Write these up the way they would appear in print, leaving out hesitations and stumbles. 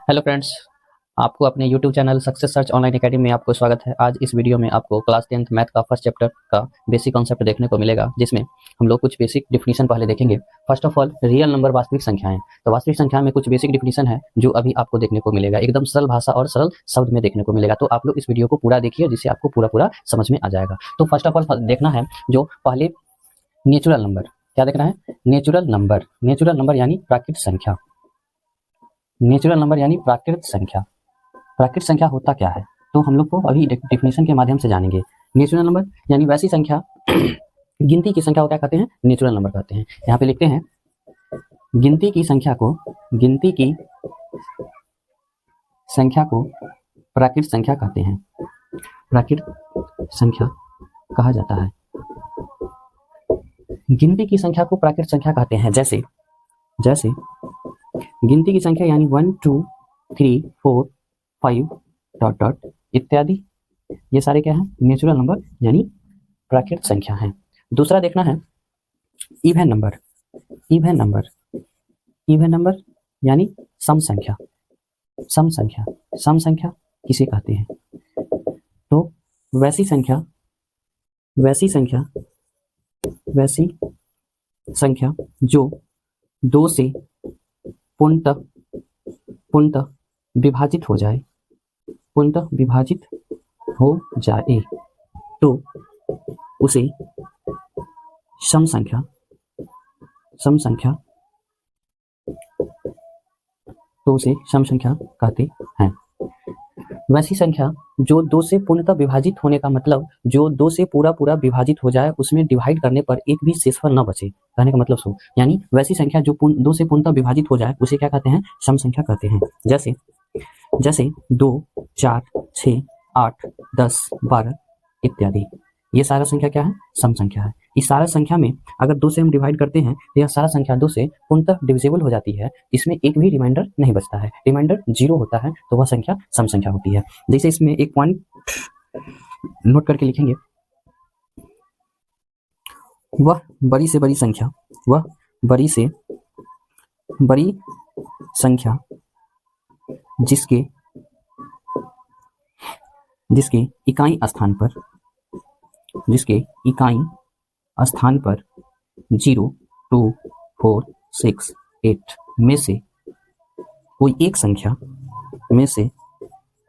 Hello friends, आपको अपने YouTube channel success search online academy में आपको स्वागत है। आज इस वीडियो में आपको क्लास 10th मैथ का फर्स्ट चैप्टर का बेसिक कॉन्सेप्ट देखने को मिलेगा, जिसमें हम लोग कुछ बेसिक डिफिनीशन पहले देखेंगे। First of all, real number वास्तविक संख्याएं। तो वास्तविक संख्या में कुछ बेसिक डिफिनीशन है जो अभी आपको देखने को मिलेगा, एकदम सरल भाषा और सरल शब्द में देखने को मिलेगा। तो आप लोग इस वीडियो को पूरा देखिए, जिससे आपको पूरा समझ में आ जाएगा। तो फर्स्ट ऑफ ऑल देखना है जो पहले नेचुरल नंबर। क्या देखना है? Natural number. नेचुरल नंबर यानी प्राकृतिक संख्या। नेचुरल नंबर यानी प्राकृतिक संख्या। प्राकृतिक संख्या होता क्या है, तो हम लोग को अभी डिफिनेशन के माध्यम से जानेंगे। नेचुरल नंबर यानी वैसी संख्या गिनती की संख्या को क्या कहते हैं? नेचुरल नंबर कहते हैं। यहाँ पे लिखते हैं गिनती की संख्या को प्राकृतिक संख्या कहते हैं। प्राकृतिक संख्या कहा जाता है। गिनती की संख्या को प्राकृतिक संख्या कहते हैं। जैसे गिनती की संख्या यानी 1 2 3 4 5 डॉट डॉट इत्यादि, ये सारे क्या है? नेचुरल नंबर यानी प्राकृतिक संख्या है। दूसरा देखना है इवन नंबर। इवन नंबर यानी सम संख्या। सम संख्या किसे कहते हैं? तो वैसी संख्या जो 2 से पूर्णतः विभाजित हो जाए, तो उसे सम संख्या कहते हैं। वैसी संख्या जो 2 से पूर्णतः विभाजित होने का मतलब जो 2 से पूरा विभाजित हो जाए, उसमें डिवाइड करने पर एक भी शेषफल न बचे, कहने का मतलब सो यानी वैसी संख्या जो 2 से पूर्णतः विभाजित हो जाए, उसे क्या कहते हैं? सम संख्या कहते हैं। जैसे 2 4 6 8 10 12 इत्यादि, ये सारा संख्या क्या है? सम संख्या है। इस सारा संख्या में अगर 2 से हम डिवाइड करते हैं तो यह सारा संख्या 2 से पूर्णतः डिविजिबल हो जाती है। इसमें एक भी रिमाइंडर नहीं बचता है, रिमाइंडर 0 होता है, तो वह संख्या सम संख्या होती है। जैसे इसमें एक पॉइंट नोट करके लिखेंगे, वह बड़ी से बड़ी संख्या जिसके इकाई स्थान पर 0 2 4 6 8 में से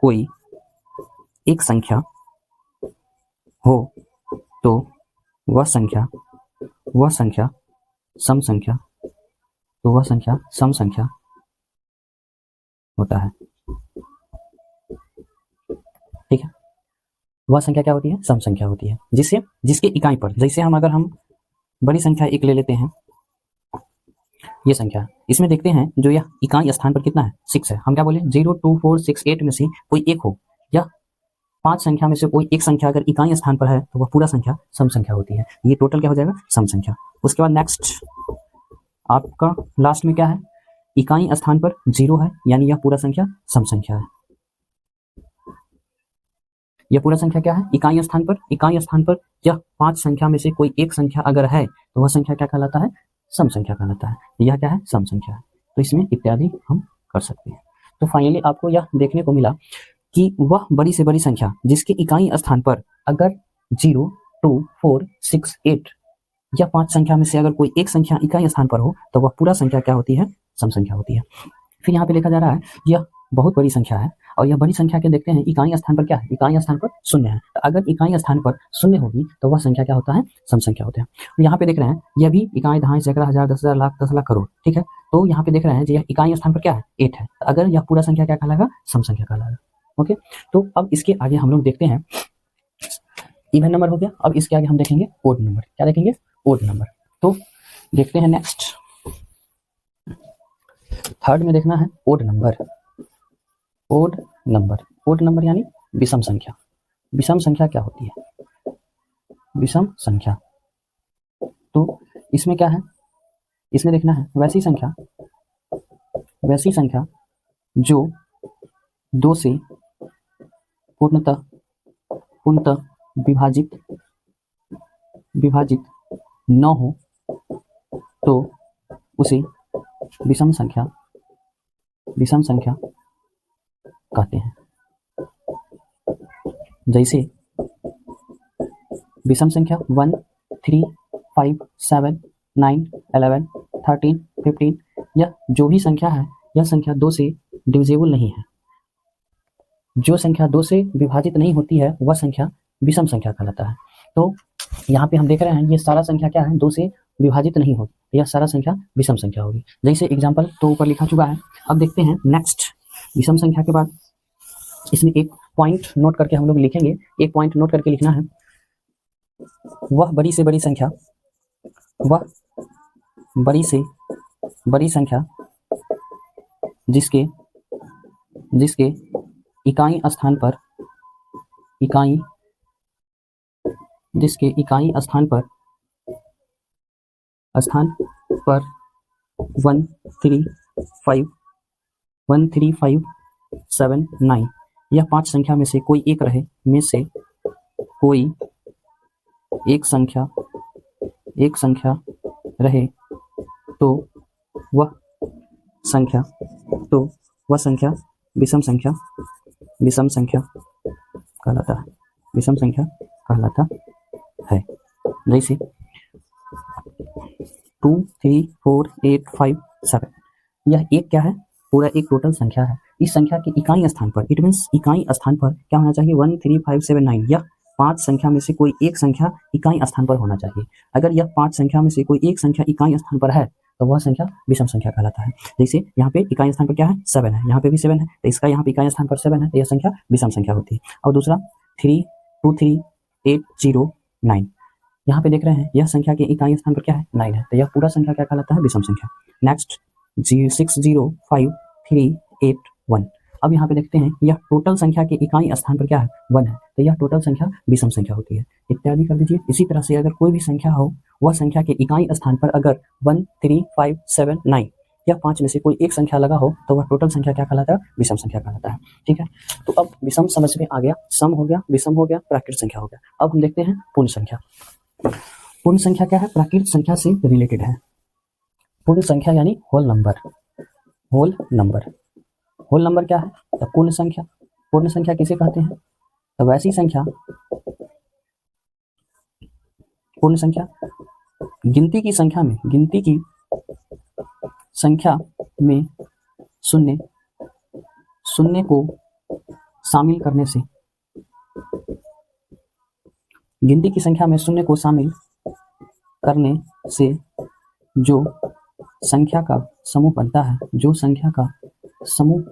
कोई एक संख्या हो, तो वह संख्या सम संख्या होता है। ठीक है, वह संख्या क्या होती है? सम संख्या होती है। जिसके इकाई पर, जैसे अगर हम बड़ी संख्या एक ले लेते हैं, ये संख्या, इसमें देखते हैं जो यह इकाई स्थान पर कितना है? 6 है। हम क्या बोले? 0 2 4 6 8 में से कोई एक हो, या 5 संख्या में से कोई एक संख्या अगर इकाई स्थान पर है, तो वह पूरा संख्या सम संख्या होती है। ये टोटल क्या हो जाएगा? सम संख्या। उसके बाद नेक्स्ट आपका लास्ट में क्या है? इकाई स्थान पर 0 है, यानी यह पूरा संख्या सम संख्या है। यह पूरा संख्या क्या है? इकाई स्थान पर यह 5 संख्या में से कोई एक संख्या अगर है, तो वह संख्या क्या कहलाता है? सम संख्या कहलाता है। यह क्या है? सम संख्या है। तो इसमें इत्यादि हम कर सकते हैं। तो फाइनली आपको यह देखने को मिला कि वह बड़ी से बड़ी संख्या जिसके इकाई स्थान पर अगर 0 2 4 6 8 या 5 संख्या में से अगर कोई एक संख्या इकाई स्थान पर हो, तो वह पूरा संख्या क्या होती है? सम संख्या होती है। फिर यहाँ पे लिखा जा रहा है यह बहुत बड़ी संख्या है, और यह बड़ी संख्या के देखते हैं इकाई स्थान पर क्या है? इकाई स्थान पर 0 है। तो अगर इकाई स्थान पर 0 होगी, तो वह संख्या क्या होता है? सम संख्या होता है। यहाँ पे देख रहे हैं यह भी इकाई, दहाई, सैकड़ा, हजार, 10,000, लाख, 10 लाख, करोड़। ठीक है, तो यहाँ पे देख रहे हैं यह इकाई स्थान पर क्या है? 8 है। अगर यह पूरा संख्या क्या कहलाएगा? सम संख्या कहलाएगा। ओके, तो अब इसके आगे हम लोग देखते हैं, इवन नंबर हो गया। अब इसके आगे हम देखेंगे ओड नंबर। क्या देखेंगे? Odd number. तो देखते हैं नेक्स्ट, थर्ड में देखना है ओड नंबर। ओड नंबर यानी विषम संख्या। विषम संख्या क्या होती है? विषम संख्या, तो इसमें क्या है? इसमें देखना है वैसी संख्या जो 2 से पूर्णतः विभाजित न हो, तो उसे विषम संख्या कहते हैं। जैसे विषम संख्या 1, 3, 5, 7, 9, 11, 13, 15, यह जो भी संख्या है, यह संख्या 2 से डिविजिबल नहीं है। जो संख्या 2 से विभाजित नहीं होती है वह संख्या विषम संख्या कहलाता है। तो यहाँ पे हम देख रहे हैं ये सारा संख्या क्या है, 2 से विभाजित नहीं होती, यह सारा संख्या विषम संख्या होगी। जैसे एग्जाम्पल तो ऊपर लिखा चुका है। अब देखते हैं नेक्स्ट, विषम संख्या के बाद इसमें एक पॉइंट नोट करके हम लोग लिखेंगे। एक पॉइंट नोट करके लिखना है, वह बड़ी से बड़ी संख्या, वह बड़ी से बड़ी संख्या जिसके इकाई स्थान पर 1, 3, 5, 1, 3, 5, 7, 9, यह 5 संख्या में से कोई एक रहे, में से कोई एक संख्या रहे तो वह संख्या विषम संख्या कहलाता है, विषम संख्या कहलाता है। जैसे 2, 3, 4, 8, 5, 7, यह एक क्या है, पूरा एक टोटल संख्या है। इस संख्या के इकाई स्थान पर, इट मीन्स इकाई स्थान पर क्या होना चाहिए, 1, 3, 5, 7, 9, यह 5 संख्या में से कोई एक संख्या इकाई स्थान पर होना चाहिए। अगर यह 5 संख्या में से कोई एक संख्या इकाई स्थान पर है तो वह संख्या विषम संख्या कहलाता है। जैसे यहाँ पे इकाई स्थान पर क्या है, 7 है, यहाँ पे भी 7 है, तो इसका यहाँ पे इकाई स्थान पर 7 है, तो यह संख्या विषम संख्या होती है। और दूसरा 3, 2, 3, 8, 0, 9, यहाँ पे देख रहे हैं यह संख्या के इकाई स्थान पर क्या है, 9 है, तो यह पूरा संख्या क्या कहलाता है, विषम संख्या। नेक्स्ट 6, 0, 5, 3, 8, 1, अब यहाँ पे देखते हैं यह टोटल संख्या के इकाई स्थान पर क्या है, 1 है, तो यह टोटल संख्या विषम संख्या होती है। इत्यादि कर दीजिए। इसी तरह से अगर कोई भी संख्या हो, वह संख्या के इकाई स्थान पर अगर 1, 3, 5, 7, 9 या 5 में से कोई एक संख्या लगा हो तो वह टोटल संख्या क्या कहलाता है, विषम संख्या कहलाता है। ठीक है, तो अब विषम समझ में आ गया, सम हो गया, विषम हो गया, प्राकृत संख्या हो गया। अब हम देखते हैं पूर्ण संख्या। पूर्ण संख्या क्या है, प्राकृत संख्या से रिलेटेड है। पूर्ण संख्या यानी होल नंबर। होल नंबर क्या है, तो पूर्ण संख्या। पूर्ण संख्या किसे कहते हैं, तो वैसी संख्या, पूर्ण संख्या गिनती की संख्या में शून्य को शामिल करने से, गिनती की संख्या में शून्य को शामिल करने से जो संख्या का समूह बनता है, जो संख्या का समूह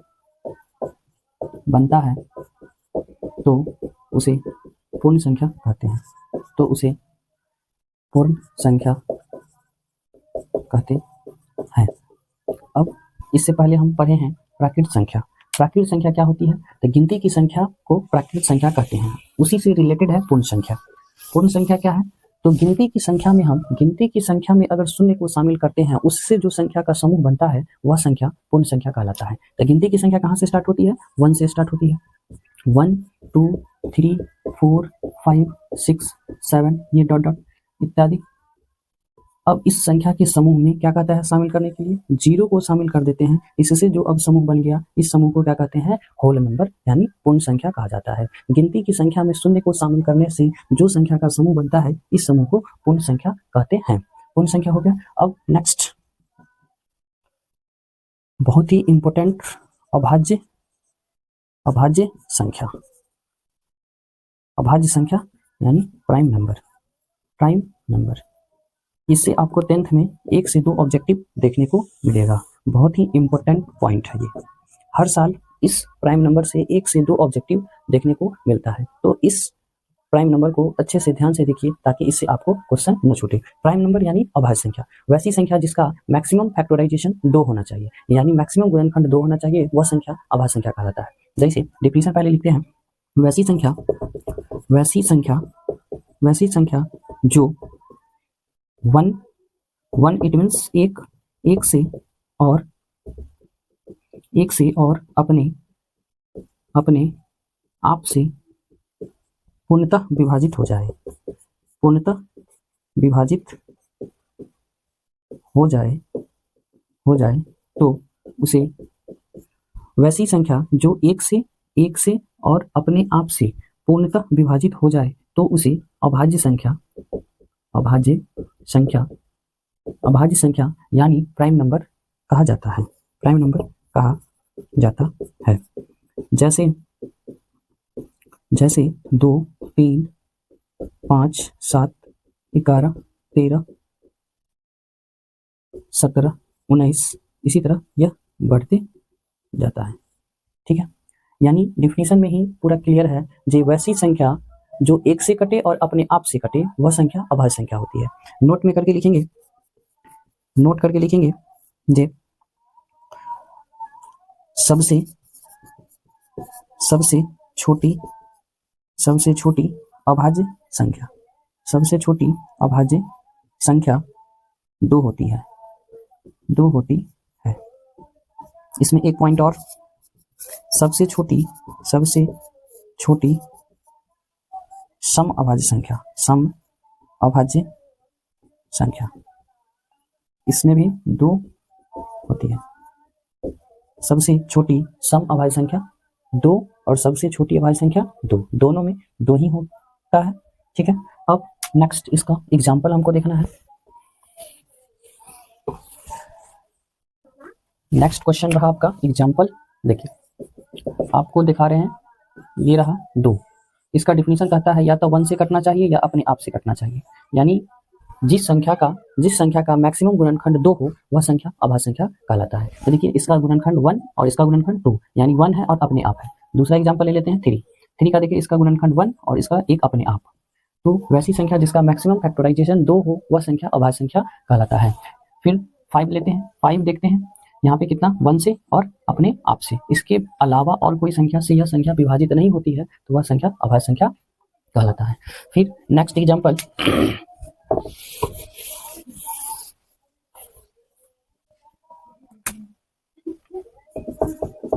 बनता है तो उसे पूर्ण संख्या कहते हैं, तो उसे पूर्ण संख्या कहते हैं। अब इससे पहले हम पढ़े हैं प्राकृत संख्या। प्राकृत संख्या क्या होती है, तो गिनती की संख्या को प्राकृत संख्या कहते हैं, उसी से रिलेटेड है पूर्ण संख्या। पूर्ण संख्या क्या है, तो गिनती की संख्या में अगर शून्य को शामिल करते हैं, उससे जो संख्या का समूह बनता है वह संख्या पूर्ण संख्या कहलाता है। तो गिनती की संख्या कहाँ से स्टार्ट होती है, 1 से स्टार्ट होती है। 1, 2, 3, 4, 5, 6, 7, ये डॉट डॉट इत्यादि। अब इस संख्या के समूह में क्या कहता है शामिल करने के लिए, 0 को शामिल कर देते हैं। इससे जो अब समूह बन गया, इस समूह को क्या कहते हैं, होल नंबर यानी पूर्ण संख्या कहा जाता है। गिनती की संख्या में शून्य को शामिल करने से जो संख्या का समूह बनता है, इस समूह को पूर्ण संख्या कहते हैं। पूर्ण संख्या हो गया। अब नेक्स्ट बहुत ही इंपॉर्टेंट, अभाज्य संख्या। अभाज्य संख्या यानी प्राइम नंबर। इससे आपको 10th में 1 से 2 ऑब्जेक्टिव देखने को मिलेगा। बहुत ही इंपॉर्टेंट पॉइंट है ये। हर साल इस प्राइम नंबर से 1 से 2 ऑब्जेक्टिव देखने को मिलता है, तो इस प्राइम नंबर को अच्छे से ध्यान से देखिए ताकि इससे आपको क्वेश्चन न छूटे। प्राइम नंबर यानी अभाज्य संख्या, वैसी संख्या जिसका मैक्सिमम फैक्टराइजेशन 2 होना चाहिए, यानी मैक्सिमम गुणनखंड 2 होना चाहिए, वह संख्या अभाज्य संख्या कहलाता है। जैसे डिफिनेशन पहले लिखते हैं, वैसी संख्या जो 1 इट मीन्स एक से और अपने आप से पूर्णतः विभाजित हो जाए तो उसे, वैसी संख्या जो 1 से एक से और अपने आप से पूर्णतः विभाजित हो जाए तो उसे अभाज्य संख्या अभाज्य संख्या यानी प्राइम नंबर कहा जाता है। प्राइम नंबर कहा जाता है। जैसे 2, 3, 5, 7, 11, 13, 17, 19, इसी तरह यह बढ़ते जाता है। ठीक है, यानी डिफिनेशन में ही पूरा क्लियर है। जे वैसी संख्या जो एक से कटे और अपने आप से कटे वह संख्या अभाज्य संख्या होती है। नोट करके लिखेंगे जे सबसे छोटी अभाज्य संख्या 2 होती है। इसमें एक पॉइंट और, सबसे छोटी सम अभाज्य संख्या इसमें भी 2 होती है। सबसे छोटी सम अभाज्य संख्या 2 और सबसे छोटी अभाज्य संख्या 2, दोनों में 2 ही होता है। ठीक है, अब नेक्स्ट इसका एग्जाम्पल हमको देखना है। नेक्स्ट क्वेश्चन रहा आपका एग्जाम्पल। देखिए आपको दिखा रहे हैं, ये रहा 2। इसका डिफिनीशन कहता है या तो 1 से कटना चाहिए या अपने आप से कटना चाहिए। यानी जिस संख्या का मैक्सिमम गुणनखंड 2 हो वह संख्या अभाज्य संख्या कहलाता है। तो देखिए इसका गुणनखंड 1 और इसका गुणनखंड 2, यानी 1 है और अपने आप है। दूसरा एग्जाम्पल ले लेते हैं 3 का। देखिए इसका गुणनखंड 1 और इसका एक अपने आप। तो वैसी संख्या जिसका मैक्सिमम फैक्टराइजेशन 2 हो वह संख्या अभाज्य संख्या कहलाता है। फिर 5 लेते हैं, 5 देखते हैं यहाँ पे कितना, 1 से और अपने आप से। इसके अलावा और कोई संख्या से यह संख्या विभाजित नहीं होती है तो वह संख्या अभाज्य संख्या कहलाता है। फिर नेक्स्ट एग्जाम्पल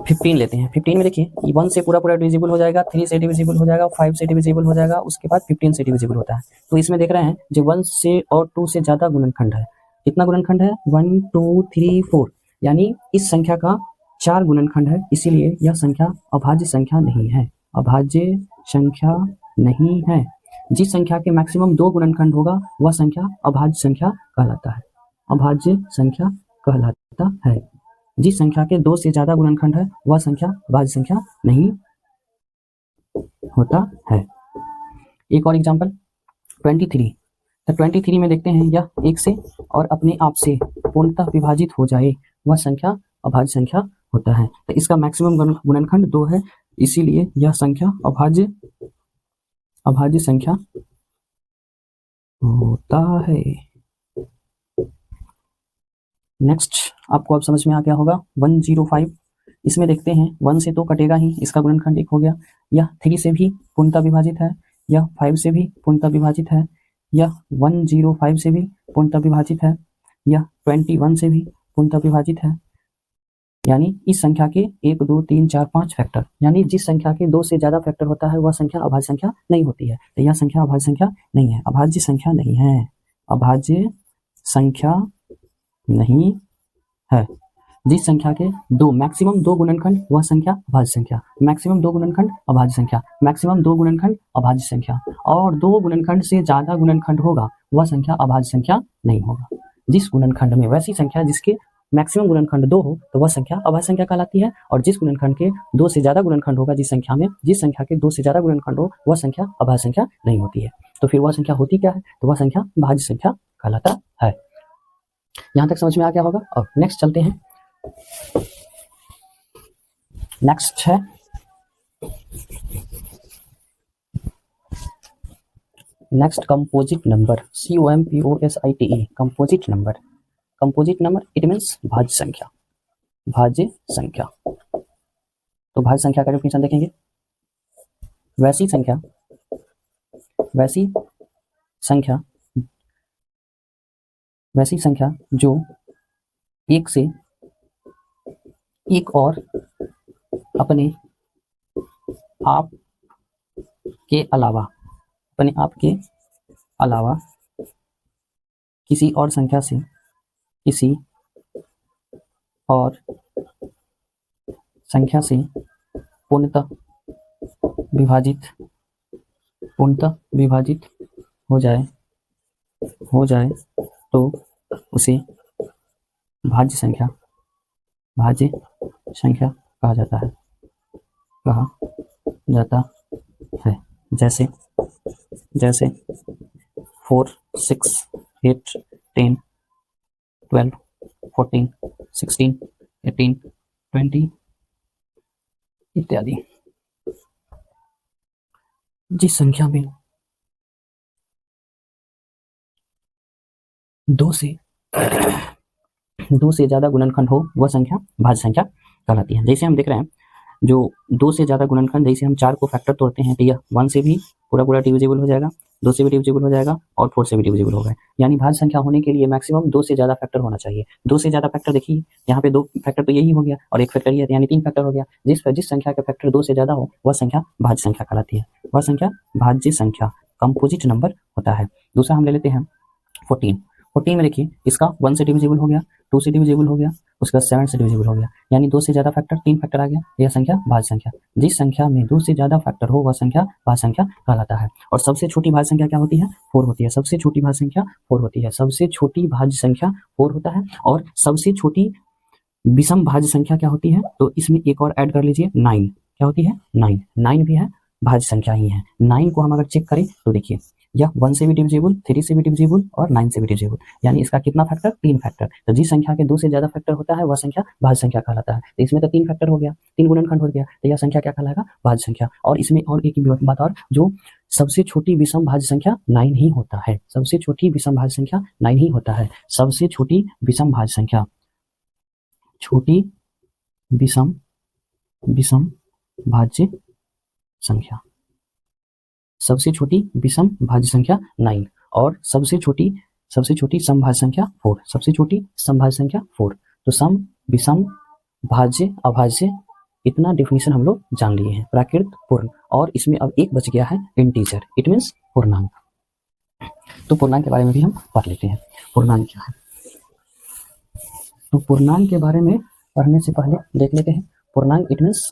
15 लेते हैं। 15 में देखिए 1 से पूरा डिविजिबल हो जाएगा, 3 से डिविजिबल हो जाएगा, 5 से डिविजिबल हो जाएगा, उसके बाद 15 से डिविजिबल होता है। तो इसमें देख रहे हैं जो 1 से और 2 से ज्यादा गुणनखंड है। कितना गुणनखंड है, 1, 2, 3, 4, यानी इस संख्या का 4 गुणनखंड है, इसीलिए यह संख्या अभाज्य संख्या नहीं है। अभाज्य संख्या नहीं है। जिस संख्या के मैक्सिमम 2 गुणनखंड होगा वह संख्या अभाज्य संख्या कहलाता है। अभाज्य संख्या कहलाता है। जिस संख्या के 2 से ज्यादा गुणनखंड है वह संख्या अभाज्य संख्या नहीं होता है। एक और एग्जांपल 23। तो 23 में देखते हैं यह 1 से और अपने आप से पूर्णतः विभाजित हो जाए वह संख्या अभाज्य संख्या होता है। तो इसका मैक्सिमम गुणनखंड 2 है, इसीलिए यह संख्या अभाज्य संख्या होता है। नेक्स्ट आपको अब समझ में आ गया होगा 105। इसमें देखते हैं 1 से तो कटेगा ही, इसका गुणनखंड 1 हो गया। यह 3 से भी पूर्णतः विभाजित है, यह 5 से भी पूर्णतः विभाजित है, यह 105 से भी पूर्णतः विभाजित है, यह 21 से भी पूर्णतः विभाजित है। यानी इस संख्या के 1, 2, 3, 4, 5 फैक्टर, यानी जिस संख्या के 2 से ज्यादा फैक्टर होता है वह संख्या अभाज्य संख्या नहीं होती है। तो यह संख्या अभाज्य संख्या नहीं है, अभाज्य संख्या नहीं है, अभाज्य संख्या नहीं है। जिस संख्या के मैक्सिमम 2 गुणनखंड वह संख्या अभाज्य संख्या, मैक्सिमम 2 गुणनखंड अभाज्य संख्या, मैक्सिमम 2 गुणनखंड अभाज्य संख्या, और 2 गुणनखंड से ज्यादा गुणनखंड होगा वह संख्या अभाज्य संख्या नहीं होगा। जिस गुणनखंड में वैसी संख्या जिसके मैक्सिमम गुणनखंड 2 हो तो वह संख्या अभाज्य संख्या कहलाती है, और जिस गुणनखंड के 2 से ज्यादा गुणनखंड होगा, जिस संख्या के 2 से ज्यादा गुणनखंड हो वह संख्या अभाज्य संख्या नहीं होती है। तो फिर वह संख्या होती क्या है, तो वह संख्या भाज्य संख्या कहलाता है। यहां तक समझ में आ गया होगा। और नेक्स्ट चलते हैं। नेक्स्ट है composite number, COMPOSITE, composite number. Composite number it means भाज्य संख्या, भाज्य संख्या। तो भाज्य संख्या का डेफिनेशन देखेंगे, वैसी संख्या जो एक और अपने आप के अलावा किसी और संख्या से पूर्णतः विभाजित पूर्णतः विभाजित हो जाए तो उसे भाज्य संख्या कहा जाता है। जैसे 4, 6, 8, 10, 12, 14, 16, 18, 20 इत्यादि। जिस संख्या में 2 से ज़्यादा गुणनखंड हो वह संख्या भाज्य संख्या कहलाती है। जैसे हम देख रहे हैं जो 2 से ज़्यादा गुणनखंड, जैसे हम 4 को फैक्टर तोड़ते हैं तो यह 1 से भी पूरा डिविजिबल हो जाएगा, 2 से भी डिविजिबल हो जाएगा और 4 से भी डिविजिबल होगा। यानी भाज्य संख्या होने के लिए मैक्सिमम 2 से ज़्यादा फैक्टर होना चाहिए। 2 से ज़्यादा फैक्टर देखिए यहाँ पे 2 फैक्टर तो यही हो गया और 1 फैक्टर ये है, यानी 3 फैक्टर हो गया। जिस संख्या का फैक्टर 2 से ज़्यादा हो वह संख्या भाज्य संख्या कहलाती है। वह संख्या भाज्य संख्या कंपोजिट नंबर होता है। दूसरा हम ले लेते हैं 14 में देखिए इसका 1 से डिविजिबल हो गया, 2 से डिविजिबल हो गया, उसके बाद 7 से डिविजिबल हो गया, यानी 2 से ज़्यादा फैक्टर 3 फैक्टर आ गया। यह संख्या भाज्य संख्या। जिस संख्या में 2 से ज़्यादा फैक्टर हो वह संख्या भाज्य संख्या कहलाता है। और सबसे छोटी भाज्य संख्या क्या होती है? 4 होती है। सबसे छोटी भाज्य संख्या 4 होती है। सबसे छोटी भाज्य संख्या 4 होता है। और सबसे छोटी विषम भाज्य संख्या क्या होती है? तो इसमें एक और ऐड कर लीजिए 9। क्या होती है? 9 भी है, भाज्य संख्या ही है। 9 को हम अगर चेक करें तो देखिए यह 1 से भी डिविजिबल, 3 से भी डिविजिबल और 9 से भी डिविजिबल, यानी इसका कितना फैक्टर? 3 फैक्टर। तो जिस संख्या के 2 से ज्यादा फैक्टर होता है वह संख्या भाज्य संख्या कहलाता है। तो इसमें तो 3 फैक्टर हो गया, 3 गुणनखंड हो गया, तो यह संख्या क्या कहलाएगा? भाज्य संख्या। और इसमें और एक बात और, जो सबसे छोटी विषम भाज्य संख्या 9 ही होता है। सबसे छोटी विषम भाज्य संख्या 9 ही होता है। सबसे छोटी विषम भाज्य संख्या, छोटी विषम भाज्य संख्या, सबसे छोटी विषम भाज्य संख्या 9 और सबसे छोटी समभाज्य संख्या 4। सबसे छोटी समभाज्य संख्या 4। तो सम, विषम, भाज्य, अभाज्य, इतना डेफिनेशन हम लोग जान लिए हैं। प्राकृत, पूर्ण, और इसमें अब एक बच गया है इंटीजर, इट मीन्स पूर्णांक। तो पूर्णांक के बारे में भी हम पढ़ लेते हैं। पूर्णांक क्या है? तो पूर्णांक के बारे में पढ़ने से पहले देख लेते हैं। पूर्णांक इट मीन्स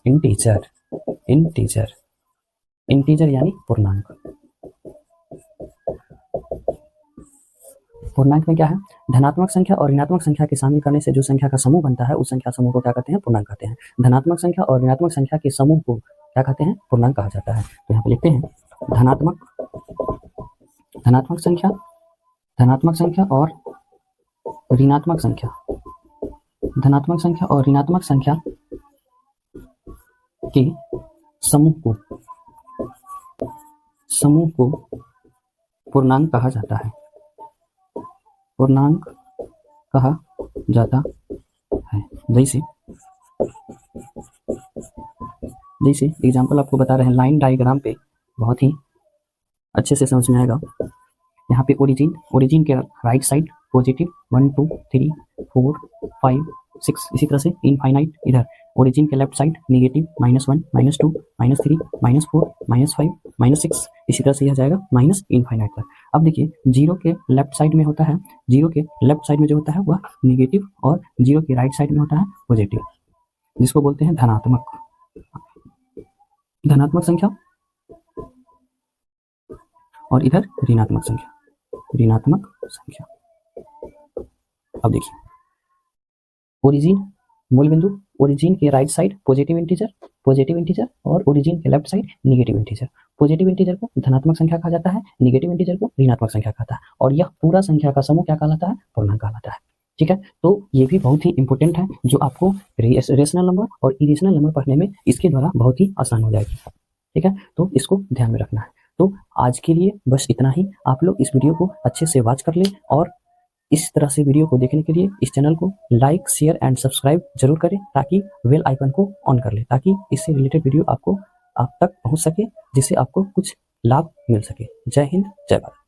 इंटीजर यानी पूर्णांक। पूर्णांक में क्या है? धनात्मक संख्या और ऋणात्मक संख्या के शामिल करने से जो संख्या का समूह बनता है उस संख्या समूह को क्या कहते हैं? पूर्णांक कहते हैं। धनात्मक संख्या और ऋणात्मक संख्या के समूह को क्या कहते हैं? पूर्णांक कहा जाता है। तो यहाँ पे लिखते हैं धनात्मक संख्या और ऋणात्मक संख्या, धनात्मक संख्या और ऋणात्मक संख्या के समूह को पूर्णांक कहा जाता है। पूर्णांक कहा जाता है। जैसे एग्जाम्पल आपको बता रहे हैं, लाइन डायग्राम पे बहुत ही अच्छे से समझ में आएगा। यहाँ पे ओरिजिन के राइट साइड पॉजिटिव 1 2 3 4 5 6, इसी तरह से इनफाइनाइट इधर ओरिजिन के लेफ्ट साइड नेगेटिव -1 -2 -3 -4 -5 -6, इसी तरह से यह जाएगा माइनस इनफाइनाइट तक। अब देखिए जीरो के लेफ्ट साइड में होता है, जीरो के लेफ्ट साइड में जो होता है वह नेगेटिव और जीरो के राइट साइड में होता है पॉजिटिव, जिसको बोलते हैं धनात्मक संख्या और इधर ऋणात्मक संख्या। अब देखिए ओरिजिन मूल बिंदु, ओरिजिन के राइट साइड पॉजिटिव इंटीजर और ओरिजिन के left side negative integer. Positive integer को धनात्मक संख्या कहा जाता है, नेगेटिव इंटीजर को ऋणात्मक संख्या कहता है, और यह पूरा संख्या का समूह क्या कहलाता है? पूर्णांक कहलाता है। ठीक है, तो ये भी बहुत ही इंपॉर्टेंट है, जो आपको रेशनल नंबर और इरेशनल नंबर पढ़ने में इसके द्वारा बहुत ही आसान हो जाएगी। ठीक है, तो इसको ध्यान में रखना है। तो आज के लिए बस इतना ही। आप लोग इस वीडियो को अच्छे से वॉच कर लें और इस तरह से वीडियो को देखने के लिए इस चैनल को लाइक, शेयर एंड सब्सक्राइब जरूर करें, ताकि बेल आइकन को ऑन कर लें, ताकि इससे रिलेटेड वीडियो आप तक पहुंच सके, जिससे आपको कुछ लाभ मिल सके। जय हिंद, जय भारत।